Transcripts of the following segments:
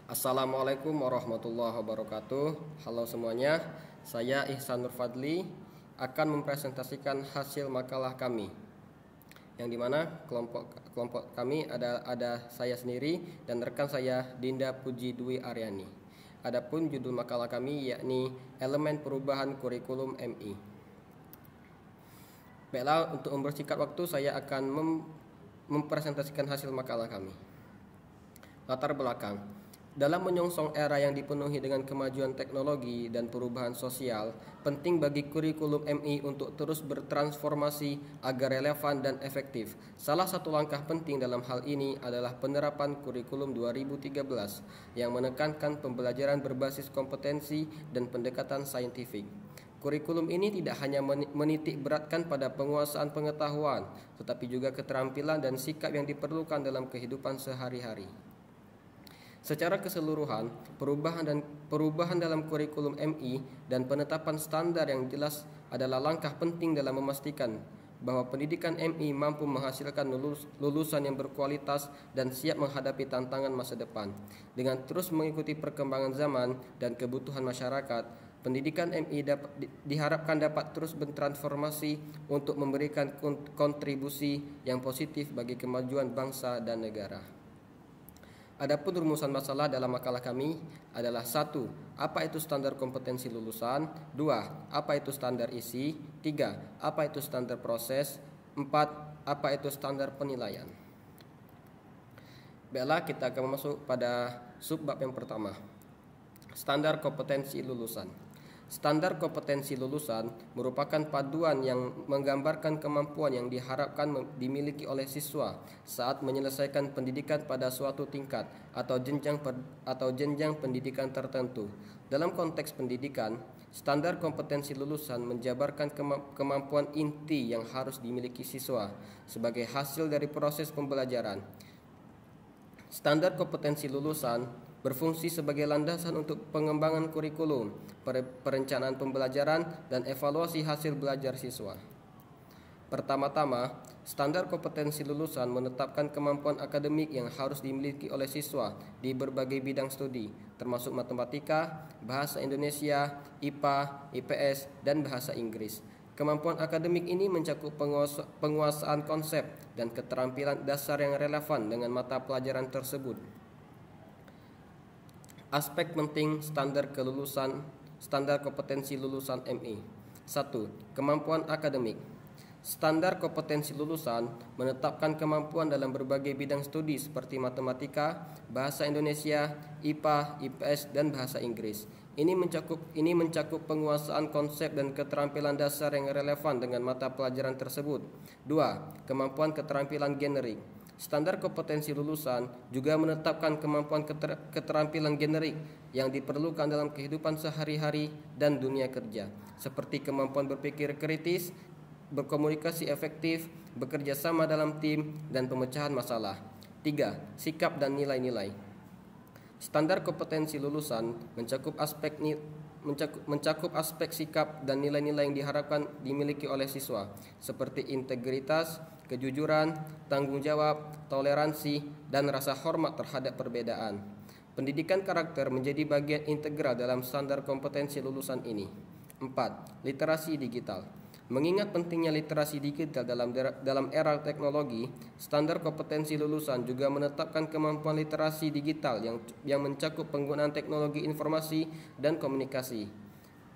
Assalamualaikum warahmatullahi wabarakatuh. Halo semuanya, saya Ihsan Nur Fadli akan mempresentasikan hasil makalah kami, yang dimana kelompok kami ada saya sendiri dan rekan saya Dinda Puji Dwi Aryani. Adapun judul makalah kami yakni elemen perubahan kurikulum MI. Baiklah, untuk mempersingkat waktu saya akan mempresentasikan hasil makalah kami. Latar belakang. Dalam menyongsong era yang dipenuhi dengan kemajuan teknologi dan perubahan sosial, penting bagi kurikulum MI untuk terus bertransformasi agar relevan dan efektif. Salah satu langkah penting dalam hal ini adalah penerapan kurikulum 2013 yang menekankan pembelajaran berbasis kompetensi dan pendekatan saintifik. Kurikulum ini tidak hanya menitik beratkan pada penguasaan pengetahuan, tetapi juga keterampilan dan sikap yang diperlukan dalam kehidupan sehari-hari. Secara keseluruhan, perubahan dalam kurikulum MI dan penetapan standar yang jelas adalah langkah penting dalam memastikan bahwa pendidikan MI mampu menghasilkan lulusan yang berkualitas dan siap menghadapi tantangan masa depan. Dengan terus mengikuti perkembangan zaman dan kebutuhan masyarakat, pendidikan MI diharapkan dapat terus bertransformasi untuk memberikan kontribusi yang positif bagi kemajuan bangsa dan negara. Adapun rumusan masalah dalam makalah kami adalah 1. Apa itu standar kompetensi lulusan? 2. Apa itu standar isi? 3. Apa itu standar proses? 4. Apa itu standar penilaian? Baiklah, kita akan masuk pada subbab yang pertama. Standar kompetensi lulusan. Standar kompetensi lulusan merupakan paduan yang menggambarkan kemampuan yang diharapkan dimiliki oleh siswa saat menyelesaikan pendidikan pada suatu tingkat atau jenjang pendidikan tertentu. Dalam konteks pendidikan, standar kompetensi lulusan menjabarkan kemampuan inti yang harus dimiliki siswa sebagai hasil dari proses pembelajaran. Standar kompetensi lulusan berfungsi sebagai landasan untuk pengembangan kurikulum, perencanaan pembelajaran, dan evaluasi hasil belajar siswa. Pertama-tama, standar kompetensi lulusan menetapkan kemampuan akademik yang harus dimiliki oleh siswa di berbagai bidang studi, termasuk matematika, bahasa Indonesia, IPA, IPS, dan bahasa Inggris. Kemampuan akademik ini mencakup penguasaan konsep dan keterampilan dasar yang relevan dengan mata pelajaran tersebut. Aspek penting standar kompetensi lulusan MI. 1. Kemampuan akademik. Standar kompetensi lulusan menetapkan kemampuan dalam berbagai bidang studi seperti matematika, bahasa Indonesia, IPA, IPS, dan bahasa Inggris. Ini mencakup penguasaan konsep dan keterampilan dasar yang relevan dengan mata pelajaran tersebut. 2. Kemampuan keterampilan generik. Standar kompetensi lulusan juga menetapkan kemampuan keterampilan generik yang diperlukan dalam kehidupan sehari-hari dan dunia kerja, seperti kemampuan berpikir kritis, berkomunikasi efektif, bekerja sama dalam tim, dan pemecahan masalah. 3. Sikap dan nilai-nilai. Standar kompetensi lulusan mencakup aspek sikap dan nilai-nilai yang diharapkan dimiliki oleh siswa, seperti integritas, kejujuran, tanggung jawab, toleransi, dan rasa hormat terhadap perbedaan. Pendidikan karakter menjadi bagian integral dalam standar kompetensi lulusan ini. 4. Literasi digital. Mengingat pentingnya literasi digital dalam era teknologi, standar kompetensi lulusan juga menetapkan kemampuan literasi digital yang mencakup penggunaan teknologi informasi dan komunikasi,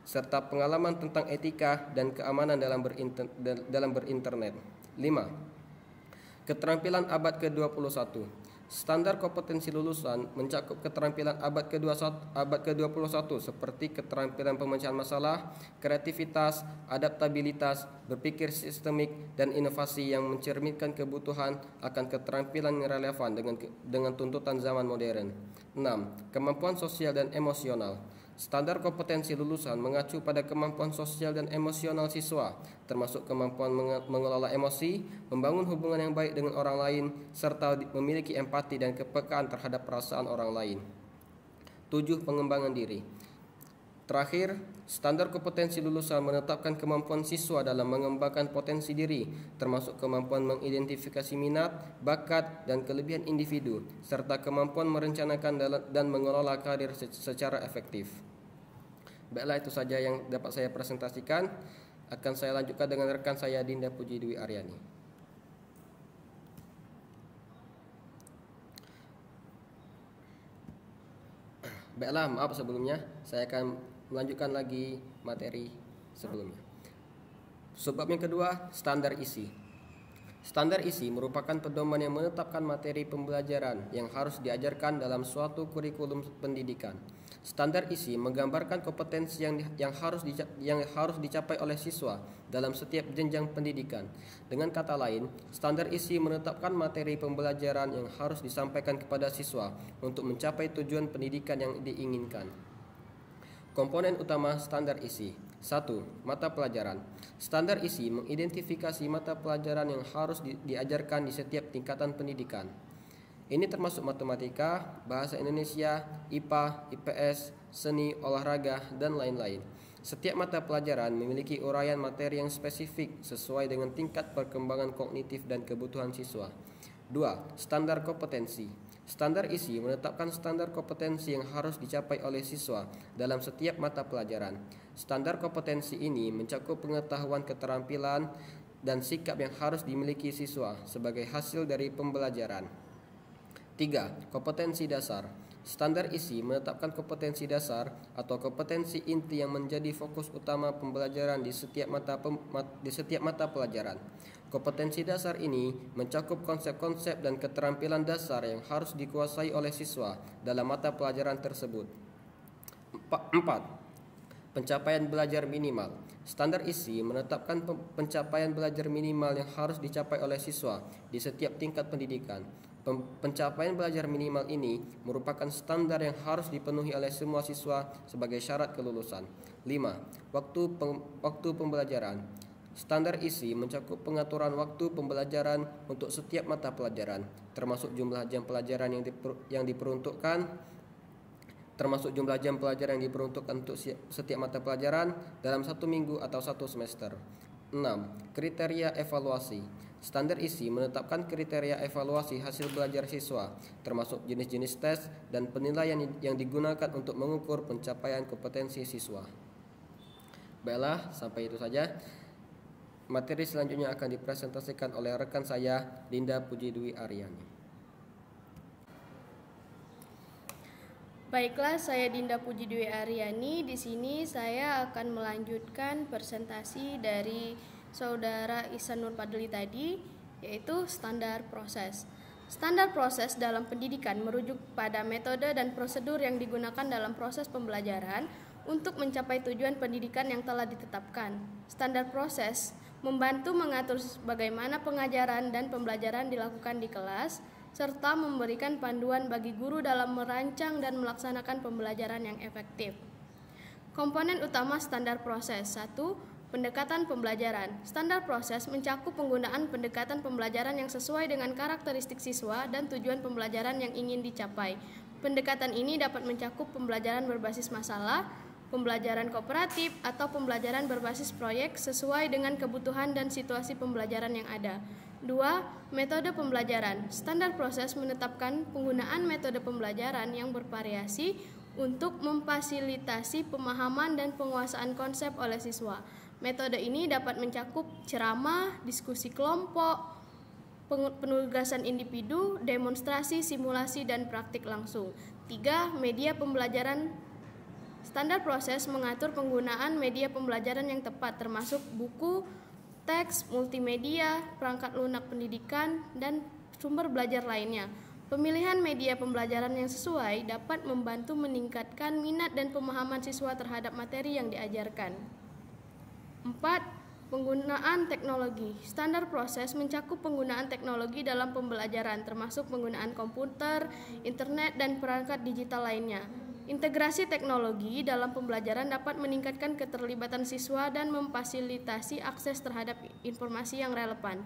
serta pengalaman tentang etika dan keamanan dalam berinternet. 5. Keterampilan abad ke-21. Standar kompetensi lulusan mencakup keterampilan abad ke-21 seperti keterampilan pemecahan masalah, kreativitas, adaptabilitas, berpikir sistemik, dan inovasi yang mencerminkan kebutuhan akan keterampilan yang relevan dengan tuntutan zaman modern. 6. Kemampuan sosial dan emosional. Standar kompetensi lulusan mengacu pada kemampuan sosial dan emosional siswa, termasuk kemampuan mengelola emosi, membangun hubungan yang baik dengan orang lain, serta memiliki empati dan kepekaan terhadap perasaan orang lain. 7. Pengembangan diri. Terakhir, standar kompetensi lulusan menetapkan kemampuan siswa dalam mengembangkan potensi diri, termasuk kemampuan mengidentifikasi minat, bakat, dan kelebihan individu, serta kemampuan merencanakan dan mengelola karir secara efektif. Baiklah, itu saja yang dapat saya presentasikan. Akan saya lanjutkan dengan rekan saya Dinda Puji Dwi Aryani. Baiklah, maaf sebelumnya, saya akan melanjutkan lagi materi sebelumnya. Subbab yang kedua, standar isi. Standar isi merupakan pedoman yang menetapkan materi pembelajaran yang harus diajarkan dalam suatu kurikulum pendidikan. Standar isi menggambarkan kompetensi yang harus dicapai oleh siswa dalam setiap jenjang pendidikan. Dengan kata lain, standar isi menetapkan materi pembelajaran yang harus disampaikan kepada siswa untuk mencapai tujuan pendidikan yang diinginkan. Komponen utama standar isi. 1. Mata pelajaran. Standar isi mengidentifikasi mata pelajaran yang harus diajarkan di setiap tingkatan pendidikan. Ini termasuk matematika, bahasa Indonesia, IPA, IPS, seni, olahraga, dan lain-lain. Setiap mata pelajaran memiliki uraian materi yang spesifik sesuai dengan tingkat perkembangan kognitif dan kebutuhan siswa. 2. Standar kompetensi. Standar isi menetapkan standar kompetensi yang harus dicapai oleh siswa dalam setiap mata pelajaran. Standar kompetensi ini mencakup pengetahuan, keterampilan, dan sikap yang harus dimiliki siswa sebagai hasil dari pembelajaran. 3. Kompetensi dasar. Standar isi menetapkan kompetensi dasar atau kompetensi inti yang menjadi fokus utama pembelajaran di setiap mata pelajaran. Kompetensi dasar ini mencakup konsep-konsep dan keterampilan dasar yang harus dikuasai oleh siswa dalam mata pelajaran tersebut. 4. Pencapaian belajar minimal. Standar isi menetapkan pencapaian belajar minimal yang harus dicapai oleh siswa di setiap tingkat pendidikan. Pencapaian belajar minimal ini merupakan standar yang harus dipenuhi oleh semua siswa sebagai syarat kelulusan. 5. Waktu pembelajaran. Standar isi mencakup pengaturan waktu pembelajaran untuk setiap mata pelajaran, termasuk jumlah jam pelajaran yang diperuntukkan untuk setiap mata pelajaran dalam 1 minggu atau 1 semester. 6. Kriteria evaluasi. Standar isi menetapkan kriteria evaluasi hasil belajar siswa, termasuk jenis-jenis tes dan penilaian yang digunakan untuk mengukur pencapaian kompetensi siswa. Baiklah, sampai itu saja. Materi selanjutnya akan dipresentasikan oleh rekan saya Dinda Puji Dwi Aryani. Baiklah, saya Dinda Puji Dwi Aryani. Di sini saya akan melanjutkan presentasi dari Saudara Ihsan Nur Fadli tadi, yaitu standar proses. Standar proses dalam pendidikan merujuk pada metode dan prosedur yang digunakan dalam proses pembelajaran untuk mencapai tujuan pendidikan yang telah ditetapkan. Standar proses membantu mengatur bagaimana pengajaran dan pembelajaran dilakukan di kelas, serta memberikan panduan bagi guru dalam merancang dan melaksanakan pembelajaran yang efektif. Komponen utama standar proses. 1. Pendekatan pembelajaran. Standar proses mencakup penggunaan pendekatan pembelajaran yang sesuai dengan karakteristik siswa dan tujuan pembelajaran yang ingin dicapai. Pendekatan ini dapat mencakup pembelajaran berbasis masalah, pembelajaran kooperatif, atau pembelajaran berbasis proyek sesuai dengan kebutuhan dan situasi pembelajaran yang ada. 2. Metode pembelajaran. Standar proses menetapkan penggunaan metode pembelajaran yang bervariasi untuk memfasilitasi pemahaman dan penguasaan konsep oleh siswa. Metode ini dapat mencakup ceramah, diskusi kelompok, penugasan individu, demonstrasi, simulasi, dan praktik langsung. 3. Media pembelajaran. Standar proses mengatur penggunaan media pembelajaran yang tepat, termasuk buku, teks, multimedia, perangkat lunak pendidikan, dan sumber belajar lainnya. Pemilihan media pembelajaran yang sesuai dapat membantu meningkatkan minat dan pemahaman siswa terhadap materi yang diajarkan. 4. Penggunaan teknologi. Standar proses mencakup penggunaan teknologi dalam pembelajaran, termasuk penggunaan komputer, internet, dan perangkat digital lainnya. Integrasi teknologi dalam pembelajaran dapat meningkatkan keterlibatan siswa dan memfasilitasi akses terhadap informasi yang relevan.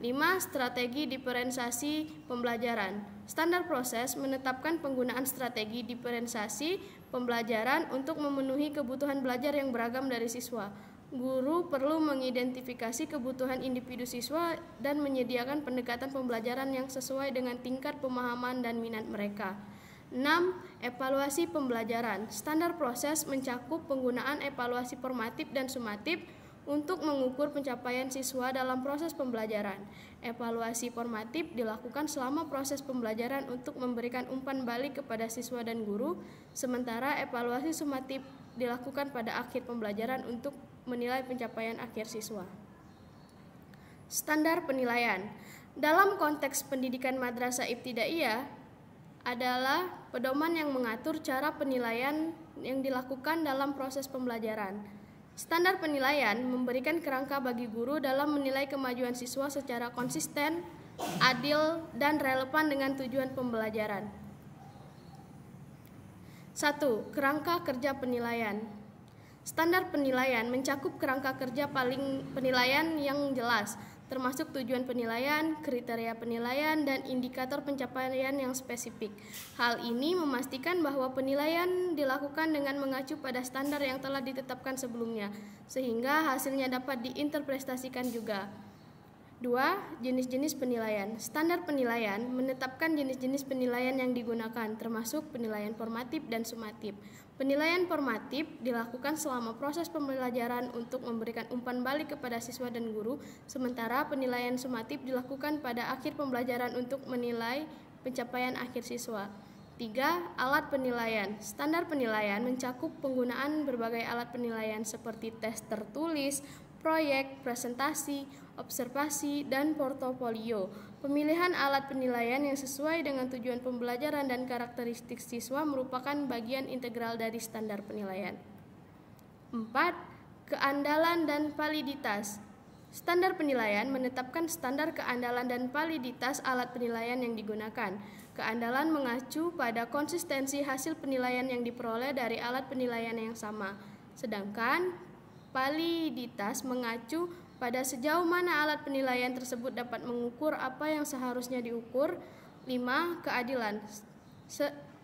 5. Strategi diferensiasi pembelajaran. Standar proses menetapkan penggunaan strategi diferensiasi pembelajaran untuk memenuhi kebutuhan belajar yang beragam dari siswa. Guru perlu mengidentifikasi kebutuhan individu siswa dan menyediakan pendekatan pembelajaran yang sesuai dengan tingkat pemahaman dan minat mereka. 6. Evaluasi pembelajaran. Standar proses mencakup penggunaan evaluasi formatif dan sumatif untuk mengukur pencapaian siswa dalam proses pembelajaran. Evaluasi formatif dilakukan selama proses pembelajaran untuk memberikan umpan balik kepada siswa dan guru, sementara evaluasi sumatif dilakukan pada akhir pembelajaran untuk menilai pencapaian akhir siswa. Standar penilaian. Dalam konteks pendidikan madrasah ibtidaiyah adalah pedoman yang mengatur cara penilaian yang dilakukan dalam proses pembelajaran. Standar penilaian memberikan kerangka bagi guru dalam menilai kemajuan siswa secara konsisten, adil, dan relevan dengan tujuan pembelajaran. 1. Kerangka kerja penilaian. Standar penilaian mencakup kerangka kerja penilaian yang jelas, termasuk tujuan penilaian, kriteria penilaian, dan indikator pencapaian yang spesifik. Hal ini memastikan bahwa penilaian dilakukan dengan mengacu pada standar yang telah ditetapkan sebelumnya, sehingga hasilnya dapat diinterpretasikan juga. 2. Jenis-jenis penilaian. Standar penilaian menetapkan jenis-jenis penilaian yang digunakan, termasuk penilaian formatif dan sumatif. Penilaian formatif dilakukan selama proses pembelajaran untuk memberikan umpan balik kepada siswa dan guru, sementara penilaian sumatif dilakukan pada akhir pembelajaran untuk menilai pencapaian akhir siswa. 3. Alat penilaian. Standar penilaian mencakup penggunaan berbagai alat penilaian seperti tes tertulis, proyek, presentasi, observasi, dan portofolio. Pemilihan alat penilaian yang sesuai dengan tujuan pembelajaran dan karakteristik siswa merupakan bagian integral dari standar penilaian. 4. Keandalan dan validitas. Standar penilaian menetapkan standar keandalan dan validitas alat penilaian yang digunakan. Keandalan mengacu pada konsistensi hasil penilaian yang diperoleh dari alat penilaian yang sama, sedangkan validitas mengacu pada sejauh mana alat penilaian tersebut dapat mengukur apa yang seharusnya diukur. 5. Keadilan.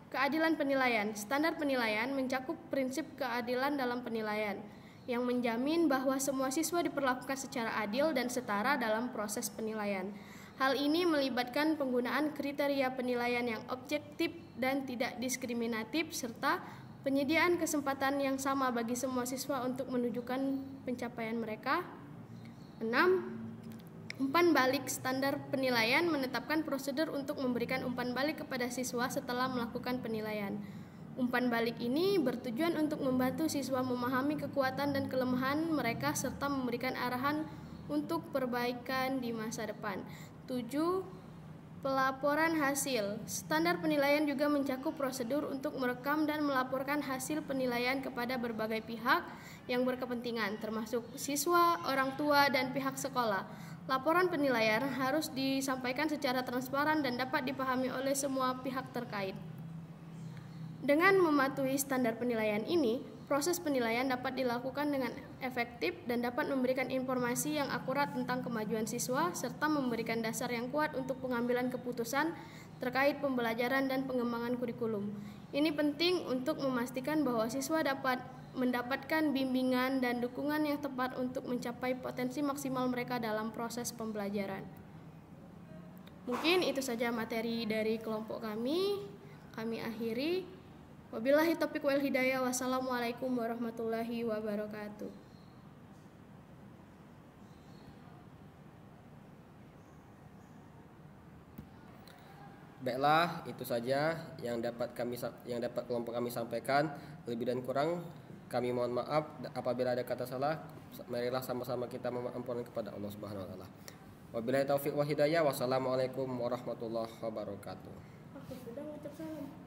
Keadilan penilaian. Standar penilaian mencakup prinsip keadilan dalam penilaian, yang menjamin bahwa semua siswa diperlakukan secara adil dan setara dalam proses penilaian. Hal ini melibatkan penggunaan kriteria penilaian yang objektif dan tidak diskriminatif, serta penyediaan kesempatan yang sama bagi semua siswa untuk menunjukkan pencapaian mereka. 6. Umpan balik. Standar penilaian menetapkan prosedur untuk memberikan umpan balik kepada siswa setelah melakukan penilaian. Umpan balik ini bertujuan untuk membantu siswa memahami kekuatan dan kelemahan mereka serta memberikan arahan untuk perbaikan di masa depan. 7. Pelaporan hasil. Standar penilaian juga mencakup prosedur untuk merekam dan melaporkan hasil penilaian kepada berbagai pihak yang berkepentingan, termasuk siswa, orang tua, dan pihak sekolah. Laporan penilaian harus disampaikan secara transparan dan dapat dipahami oleh semua pihak terkait. Dengan mematuhi standar penilaian ini, proses penilaian dapat dilakukan dengan efektif dan dapat memberikan informasi yang akurat tentang kemajuan siswa serta memberikan dasar yang kuat untuk pengambilan keputusan terkait pembelajaran dan pengembangan kurikulum. Ini penting untuk memastikan bahwa siswa dapat mendapatkan bimbingan dan dukungan yang tepat untuk mencapai potensi maksimal mereka dalam proses pembelajaran. Mungkin itu saja materi dari kelompok kami. Kami akhiri. Wabillahi taufiq wal hidayah. Wassalamualaikum warahmatullahi wabarakatuh. Baiklah, itu saja yang dapat kelompok kami sampaikan. Lebih dan kurang kami mohon maaf apabila ada kata salah. Marilah sama-sama kita memohon kepada Allah Subhanahu wa taala. Wabillahi taufiq wal hidayah. Wassalamualaikum warahmatullahi wabarakatuh. Aku sudah ngucap salam.